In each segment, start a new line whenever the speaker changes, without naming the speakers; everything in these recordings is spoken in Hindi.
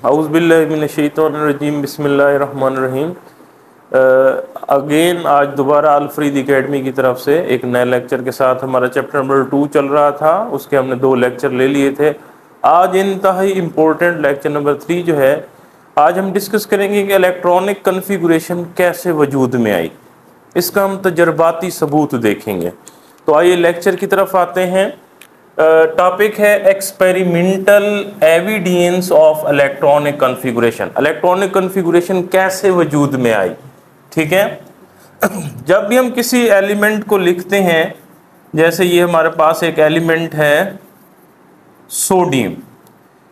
औज़ुबिल्लाहि मिनश्शैतानिर्रजीम बिस्मिल्लाहिर्रहमानिर्रहीम। अगेन आज दोबारा अल फरीद एकेडमी की तरफ से एक नए लेक्चर के साथ हमारा चैप्टर नंबर 2 चल रहा था। उसके हमने 2 लेक्चर ले लिए थे। आज इंतहाई इम्पोर्टेंट लेक्चर नंबर 3 जो है, आज हम डिस्कस करेंगे कि इलेक्ट्रॉनिक कन्फिगुरेशन कैसे वजूद में आई। इसका हम तजर्बाती सबूत देखेंगे। तो आइए लेक्चर की तरफ आते हैं। टॉपिक है experimental evidence of electronic configuration. Electronic configuration कैसे वजूद में आई। ठीक है, जब भी हम किसी एलिमेंट को लिखते हैं, जैसे ये हमारे पास एक एलिमेंट है सोडियम,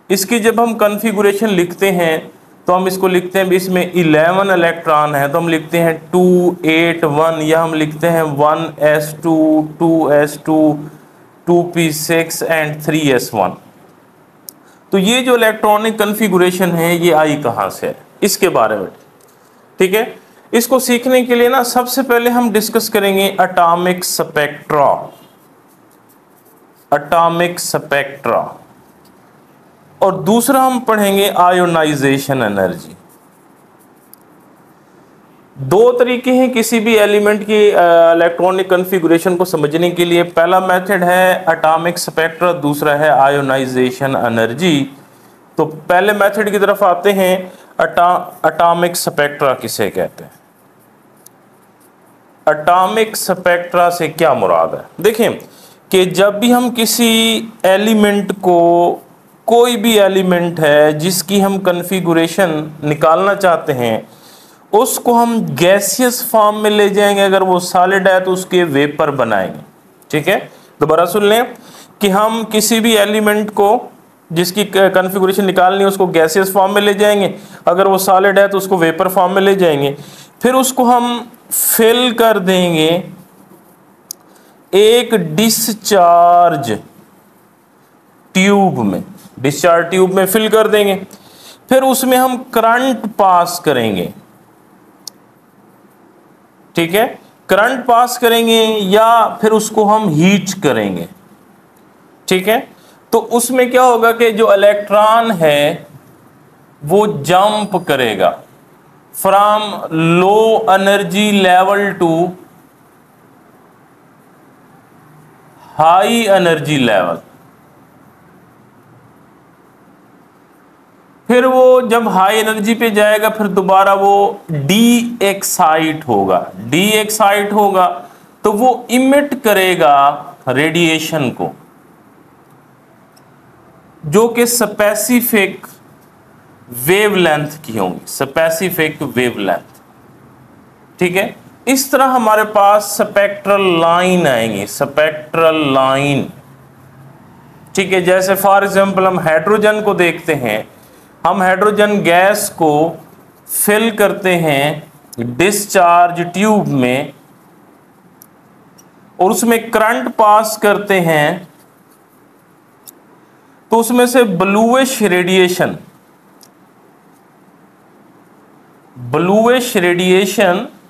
इसकी जब हम कॉन्फ़िगरेशन लिखते हैं तो हम इसको लिखते हैं, इसमें 11 इलेक्ट्रॉन है तो हम लिखते हैं 2 8 1, या हम लिखते हैं 1s2 2s2 2p6 and 3s1। तो ये जो इलेक्ट्रॉनिक कॉन्फ़िगरेशन है ये आई कहाँ से है, इसके बारे में। ठीक है, इसको सीखने के लिए ना सबसे पहले हम डिस्कस करेंगे एटॉमिक स्पेक्ट्रा। एटॉमिक स्पेक्ट्रा, और दूसरा हम पढ़ेंगे आयोनाइजेशन एनर्जी। दो तरीके हैं किसी भी एलिमेंट की इलेक्ट्रॉनिक कॉन्फ़िगरेशन को समझने के लिए। पहला मेथड है एटॉमिक स्पेक्ट्रा, दूसरा है आयोनाइजेशन एनर्जी। तो पहले मेथड की तरफ आते हैं। एटॉमिक स्पेक्ट्रा किसे कहते हैं? एटॉमिक स्पेक्ट्रा से क्या मुराद है? देखें कि जब भी हम किसी एलिमेंट को, कोई भी एलिमेंट है जिसकी हम कॉन्फ़िगरेशन निकालना चाहते हैं, उसको हम गैसियस फॉर्म में ले जाएंगे। अगर वो सॉलिड है तो उसके वेपर बनाएंगे। ठीक है, दोबारा सुन लें कि हम किसी भी एलिमेंट को जिसकी कॉन्फ़िगरेशन निकालनी है उसको गैसियस फॉर्म में ले जाएंगे। अगर वो सॉलिड है तो उसको वेपर फॉर्म में ले जाएंगे। फिर उसको हम फिल कर देंगे एक डिस्चार्ज ट्यूब में। डिस्चार्ज ट्यूब में फिल कर देंगे। फिर उसमें हम करंट पास करेंगे। ठीक है, करंट पास करेंगे या फिर उसको हम हीट करेंगे। ठीक है, तो उसमें क्या होगा कि जो इलेक्ट्रॉन है वो जंप करेगा from low energy level to high energy level. फिर वो जब हाई एनर्जी पे जाएगा फिर दोबारा वो डी एक्साइट होगा। डी एक्साइट होगा तो वो इमिट करेगा रेडिएशन को, जो कि स्पेसिफिक वेवलेंथ की होंगी। Specific wavelength. ठीक है, इस तरह हमारे पास स्पेक्ट्रल लाइन आएंगी। Spectral line. ठीक है, जैसे फॉर एग्जांपल हम हाइड्रोजन को देखते हैं। हम हाइड्रोजन गैस को फिल करते हैं डिस्चार्ज ट्यूब में और उसमें करंट पास करते हैं, तो उसमें से ब्लूइश रेडिएशन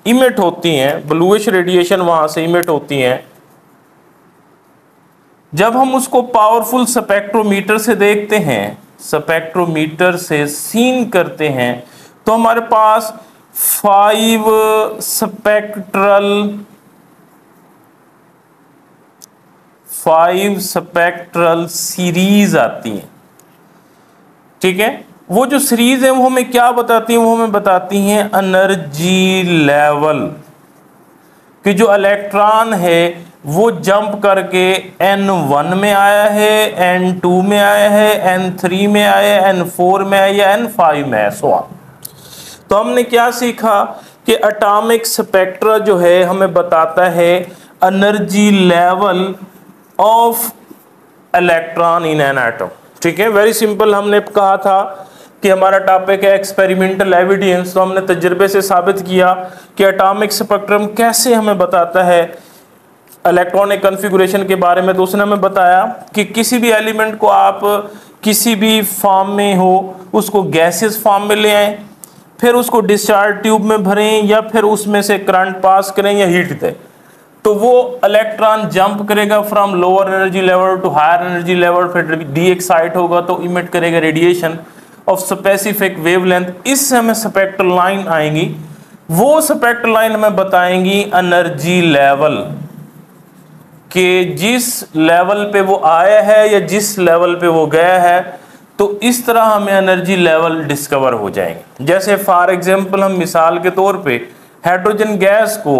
इमिट होती हैं। ब्लूइश रेडिएशन वहां से इमिट होती हैं। जब हम उसको पावरफुल स्पेक्ट्रोमीटर से देखते हैं, स्पेक्ट्रोमीटर से सीन करते हैं, तो हमारे पास 5 स्पेक्ट्रल सीरीज आती हैं। ठीक है, वो जो सीरीज है वो हमें क्या बताती हैं? वो हमें बताती हैं एनर्जी लेवल, कि जो इलेक्ट्रॉन है वो जंप करके N1 में आया है, N2 में आया है, N3 में आया है, N4 में आया या N5 में है, सो ऑन। तो हमने क्या सीखा कि एटॉमिक स्पेक्ट्रा जो है हमें बताता है energy level of electron in an atom. ठीक है, वेरी सिंपल। हमने कहा था कि हमारा टॉपिक है एक्सपेरिमेंटल एविडेंस। तो हमने तजर्बे से साबित किया कि एटॉमिक स्पेक्ट्रम कैसे हमें बताता है इलेक्ट्रॉनिक कॉन्फ़िगरेशन के बारे में। तो उसने हमें बताया कि किसी भी एलिमेंट को आप किसी भी फॉर्म में हो उसको गैसियस फॉर्म में ले आएं, फिर उसको डिस्चार्ज ट्यूब में भरें या फिर उसमें से करंट पास करें या हीट दें, तो वो इलेक्ट्रॉन जंप करेगा from lower energy level to higher energy level. फिर डी एक्साइट होगा तो इमिट करेगा रेडिएशन, ऑफ स्पेसिफिक वेवलेंथ, इससे हमें स्पेक्ट्रल लाइन आएंगी। वो स्पेक्ट्रल लाइन हमें बताएंगी एनर्जी लेवल कि जिस लेवल पे वो आया है या जिस लेवल पे वो गया है, तो इस तरह हमें एनर्जी लेवल डिस्कवर हो जाएंगे। जैसे फॉर एग्जांपल हम मिसाल के तौर पे हाइड्रोजन गैस को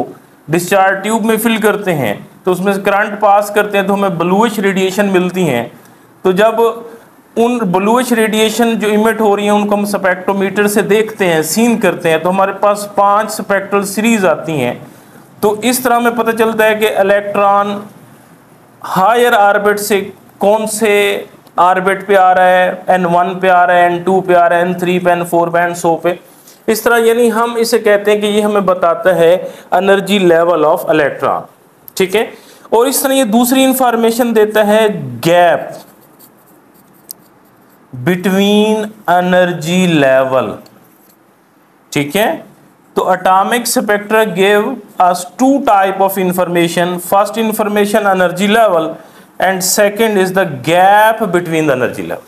डिस्चार्ज ट्यूब में फिल करते हैं, तो उसमें करंट पास करते हैं तो हमें ब्लूइश रेडिएशन मिलती हैं। तो जब उन ब्लूइश रेडिएशन जो इमिट हो रही हैं उनको हम स्पेक्ट्रोमीटर से देखते हैं, सीन करते हैं, तो हमारे पास 5 स्पेक्ट्रल सीरीज आती हैं। तो इस तरह हमें पता चलता है कि इलेक्ट्रॉन हायर ऑर्बिट से कौन से ऑर्बिट पे आ रहा है, N1 पे आ रहा है, N2 पे आ रहा है, N3 पे, N4 पे, N100 पे। इस तरह यानी हम इसे कहते हैं कि ये हमें बताता है एनर्जी लेवल ऑफ इलेक्ट्रॉन, ठीक है। और इस तरह ये दूसरी इंफॉर्मेशन देता है गैप बिटवीन एनर्जी लेवल, ठीक है। तो atomic spectra give us 2 type of information, first information energy level and second is the gap between the energy level.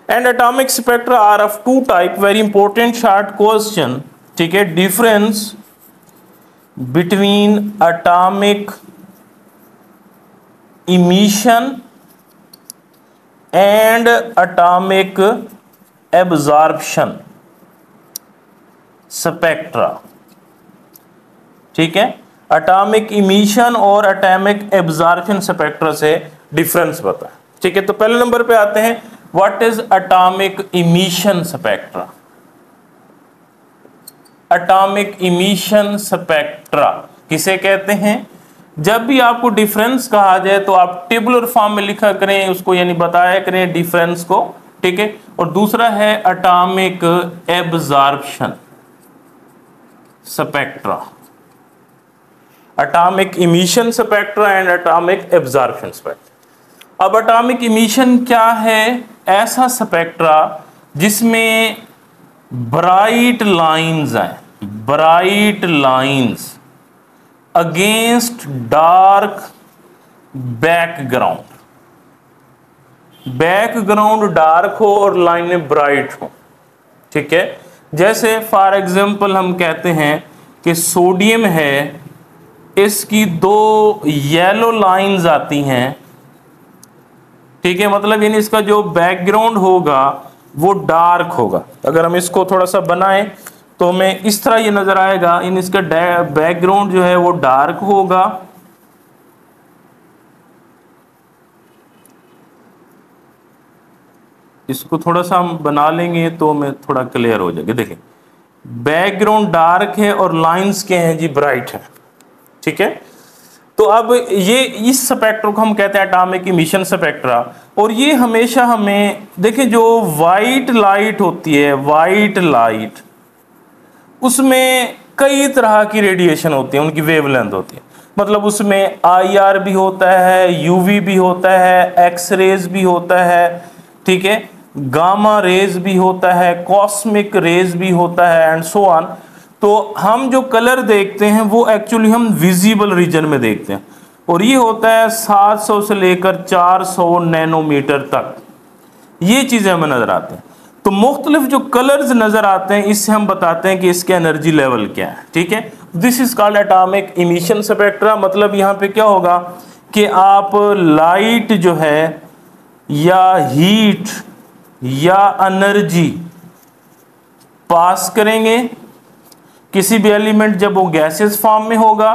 And atomic spectra are of 2 type, very important short question, ठीक है। difference between atomic emission and atomic absorption spectra, ठीक है। एटॉमिक इमिशन और एटॉमिक एब्जॉर्प्शन स्पेक्ट्रा से डिफरेंस बताएं, ठीक है। तो पहले नंबर पे आते हैं, what is atomic emission spectra. Atomic emission spectra किसे कहते हैं? जब भी आपको डिफरेंस कहा जाए तो आप टेबुलर फॉर्म में लिखा करें उसको, यानी बताया करें डिफरेंस को, ठीक है। और दूसरा है atomic absorption spectra, atomic emission spectra and atomic absorption spectra. अब एटॉमिक इमिशन क्या है? ऐसा स्पेक्ट्रा जिसमें ब्राइट लाइंस हैं, bright lines against dark background, background dark हो और लाइनें ब्राइट हो, ठीक है। जैसे फॉर एग्जांपल हम कहते हैं कि सोडियम है, इसकी 2 येलो लाइंस आती हैं, ठीक है। मतलब यानी इसका जो बैकग्राउंड होगा वो डार्क होगा। अगर हम इसको थोड़ा सा बनाएं तो हमें इस तरह ये नजर आएगा, इन इसका बैकग्राउंड जो है वो डार्क होगा, इसको थोड़ा सा हम बना लेंगे तो हमें थोड़ा क्लियर हो जाएगा। देखिए बैकग्राउंड डार्क है और लाइंस के हैं जी ब्राइट है, ठीक है। तो अब ये इस स्पेक्ट्रा को हम कहते हैं एटॉमिक इमिशन स्पेक्ट्रा। और ये हमेशा हमें देखें, जो वाइट लाइट होती है, वाइट लाइट, उसमें कई तरह की रेडिएशन होती है, उनकी वेवलेंथ होती है। मतलब उसमें IR भी होता है, UV भी होता है, एक्स रेज भी होता है, ठीक है, गामा रेज भी होता है, कॉस्मिक रेज भी होता है एंड सो ऑन। तो हम जो कलर देखते हैं वो एक्चुअली हम विजिबल रीजन में देखते हैं, और ये होता है 700 से लेकर 400 नैनोमीटर तक, ये चीज़ें हमें नज़र आती हैं। तो मुख्तलिफ जो कलर्स नज़र आते हैं इससे हम बताते हैं कि इसके एनर्जी लेवल क्या है, ठीक है। This is called atomic emission spectra. मतलब यहाँ पे क्या होगा कि आप लाइट जो है या हीट या एनर्जी पास करेंगे किसी भी एलिमेंट, जब वो गैसेस फॉर्म में होगा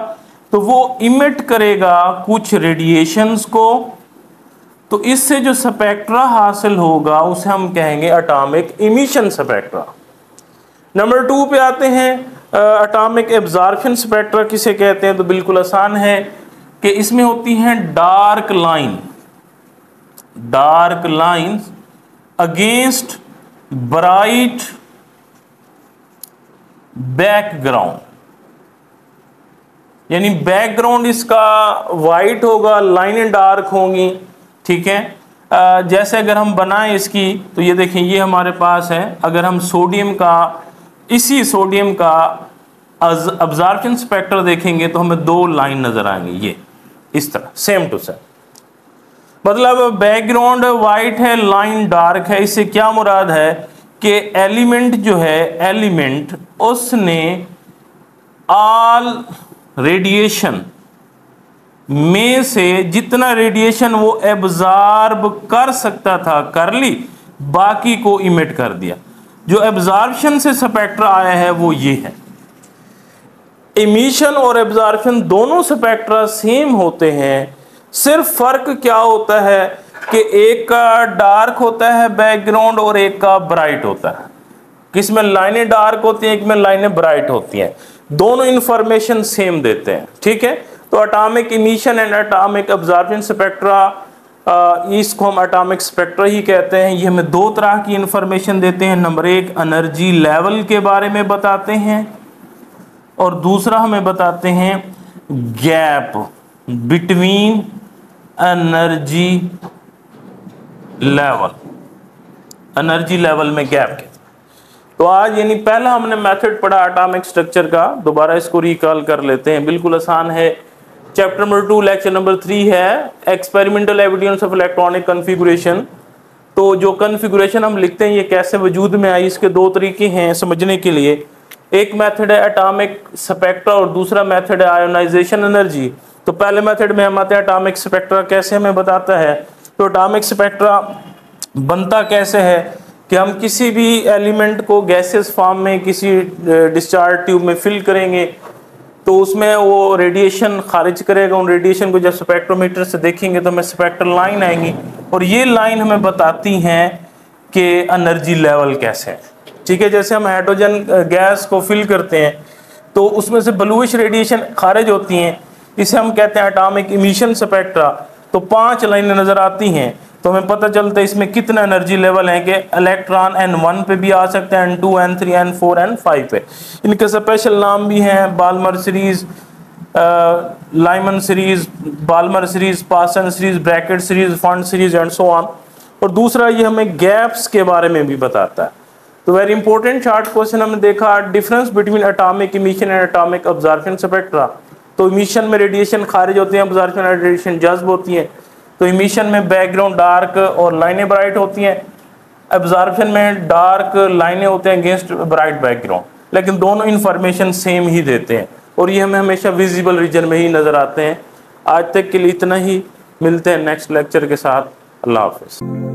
तो वो इमिट करेगा कुछ रेडिएशंस को, तो इससे जो स्पेक्ट्रा हासिल होगा उसे हम कहेंगे एटॉमिक इमिशन स्पेक्ट्रा। नंबर 2 पे आते हैं, एटॉमिक एब्जॉर्प्शन स्पेक्ट्रा किसे कहते हैं? तो बिल्कुल आसान है कि इसमें होती हैं dark line, dark lines against bright background, यानी बैकग्राउंड इसका वाइट होगा, लाइनें डार्क होंगी, ठीक है। जैसे अगर हम बनाएं इसकी, तो ये देखें ये हमारे पास है, अगर हम सोडियम का, इसी सोडियम का अब्जॉर्प्शन स्पेक्ट्रा देखेंगे तो हमें 2 लाइन नजर आएंगी, ये इस तरह सेम टू सेम। मतलब बैकग्राउंड वाइट है, लाइन डार्क है। इससे क्या मुराद है कि एलिमेंट जो है, एलिमेंट उसने ऑल रेडिएशन में से जितना रेडिएशन वो एब्जॉर्ब कर सकता था कर ली, बाकी को इमिट कर दिया। जो एब्जॉर्प्शन से स्पेक्ट्रा आया है वो ये है। इमिशन और एब्जॉर्प्शन दोनों स्पेक्ट्रा सेम होते हैं, सिर्फ फर्क क्या होता है कि एक का डार्क होता है बैकग्राउंड और एक का ब्राइट होता है। किसमें लाइनें डार्क होती हैं, एक में लाइनें ब्राइट होती हैं, दोनों इंफॉर्मेशन सेम देते हैं। ठीक है, तो atomic emission and atomic absorption spectra, इसको हम एटॉमिक स्पेक्ट्रा ही कहते हैं। ये हमें दो तरह की इंफॉर्मेशन देते हैं। नंबर एक, एनर्जी लेवल के बारे में बताते हैं, और दूसरा हमें बताते हैं gap between energy level, energy level में गैप के। तो आज यानी पहला हमने मेथड पढ़ा एटॉमिक स्ट्रक्चर का, दोबारा इसको रिकॉल कर लेते हैं, बिल्कुल आसान है। चैप्टर नंबर 2 लेक्चर नंबर 3 है experimental evidence of electronic configuration. तो जो कॉन्फ़िगरेशन हम लिखते हैं ये कैसे वजूद में आई, इसके दो तरीके हैं समझने के लिए। एक मेथड है एटॉमिक स्पेक्ट्रा और दूसरा मेथड है आयोनाइजेशन एनर्जी। तो पहले मेथड में हम आते हैं एटॉमिक स्पेक्ट्रा कैसे हमें बताता है। तो एटॉमिक स्पेक्ट्रा बनता कैसे है कि हम किसी भी एलिमेंट को गैसेस फॉर्म में किसी डिस्चार्ज ट्यूब में फिल करेंगे तो उसमें वो रेडिएशन खारिज करेगा। उन रेडिएशन को जब स्पेक्ट्रोमीटर से देखेंगे तो हमें स्पेक्ट्रल लाइन आएंगी, और ये लाइन हमें बताती हैं कि एनर्जी लेवल कैसे है। ठीक है, जैसे हम हाइड्रोजन गैस को फिल करते हैं तो उसमें से ब्लूइश रेडिएशन खारिज होती हैं, इसे हम कहते हैं एटॉमिक इमिशन स्पेक्ट्रा। तो 5 लाइनें नज़र आती हैं तो हमें पता चलता है इसमें कितना एनर्जी लेवल है कि इलेक्ट्रॉन N1 पे भी आ सकते हैं, N2, N3, N4, N5 पे। इनके स्पेशल नाम भी हैं, Balmer series, Lyman series, Balmer series, Paschen series, Brackett series, Pfund series and so on. और दूसरा ये हमें गैप्स के बारे में भी बताता है। तो वेरी इंपॉर्टेंट शॉर्ट क्वेश्चन हमने देखा, difference between atomic emission and atomic absorption spectra. तो इमिशन में रेडिएशन खारिज होती है, अब्जॉर्प्शन में रेडिएशन जज्ब होती है। तो इमिशन में बैकग्राउंड डार्क और लाइनें ब्राइट होती हैं, एब्जॉर्प्शन में डार्क लाइनें होते हैं अगेंस्ट ब्राइट बैकग्राउंड, लेकिन दोनों इन्फॉर्मेशन सेम ही देते हैं और ये हमें हमेशा विजिबल रीजन में ही नज़र आते हैं। आज तक के लिए इतना ही, मिलते हैं नेक्स्ट लेक्चर के साथ। अल्लाह हाफ़िज़।